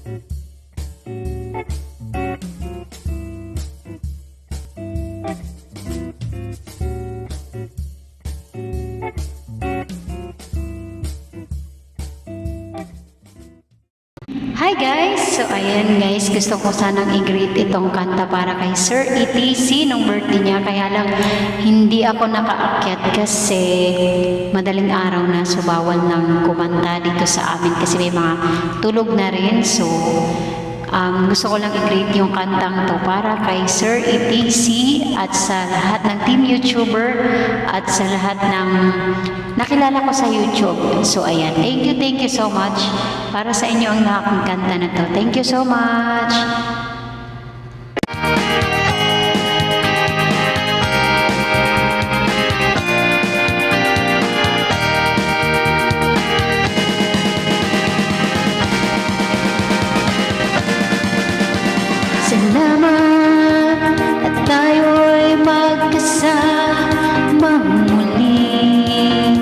Hi guys! So ayan guys, gusto ko sanang i-greet itong kanta para kay Sir ETC nung birthday niya. Kaya lang hindi ako nakaakyat kasi madaling araw na, so bawal nang kumanta dito sa amin kasi may mga tulog na rin. So gusto ko lang i-greet yung kantang to para kay Sir ETC at sa lahat ng team YouTuber at sa lahat ng nakilala ko sa YouTube. So ayan, thank you so much para sa inyo ang aking kanta na to. Thank you so much. Salamat at tayo'y magkasama muli.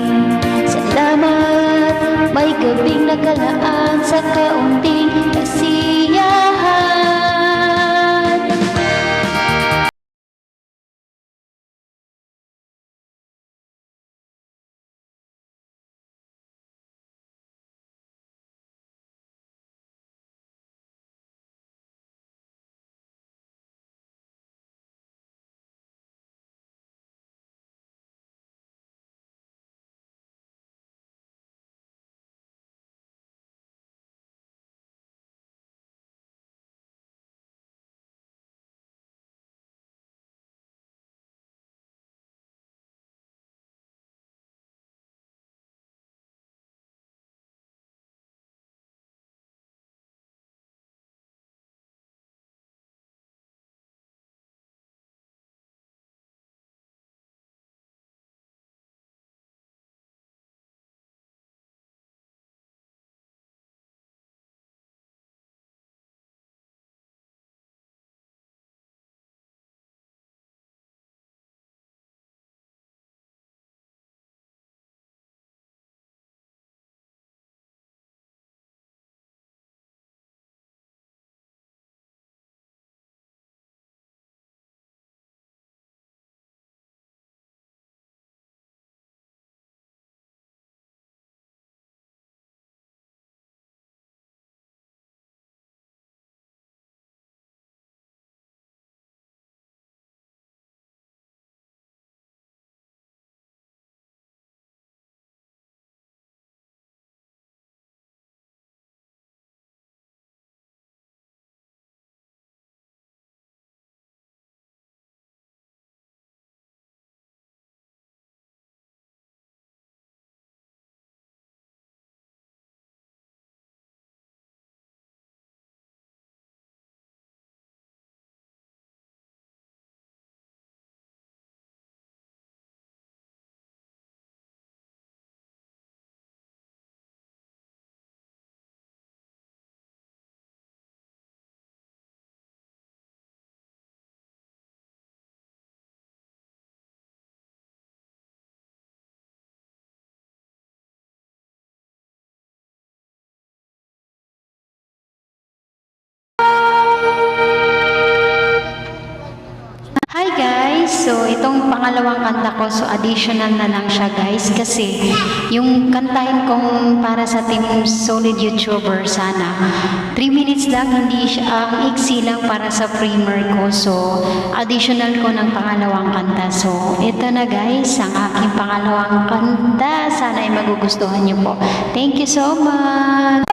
Salamat, may gabing nakalaan sa kaunting kasiyahan. Hi guys! So itong pangalawang kanta ko, so additional na lang siya guys kasi yung kantahin kong para sa team solid YouTuber sana 3 minutes lang, hindi siya ang iksi lang para sa primer ko, so additional ko ng pangalawang kanta. So ito na guys ang aking pangalawang kanta, sana ay magugustuhan niyo po. Thank you so much!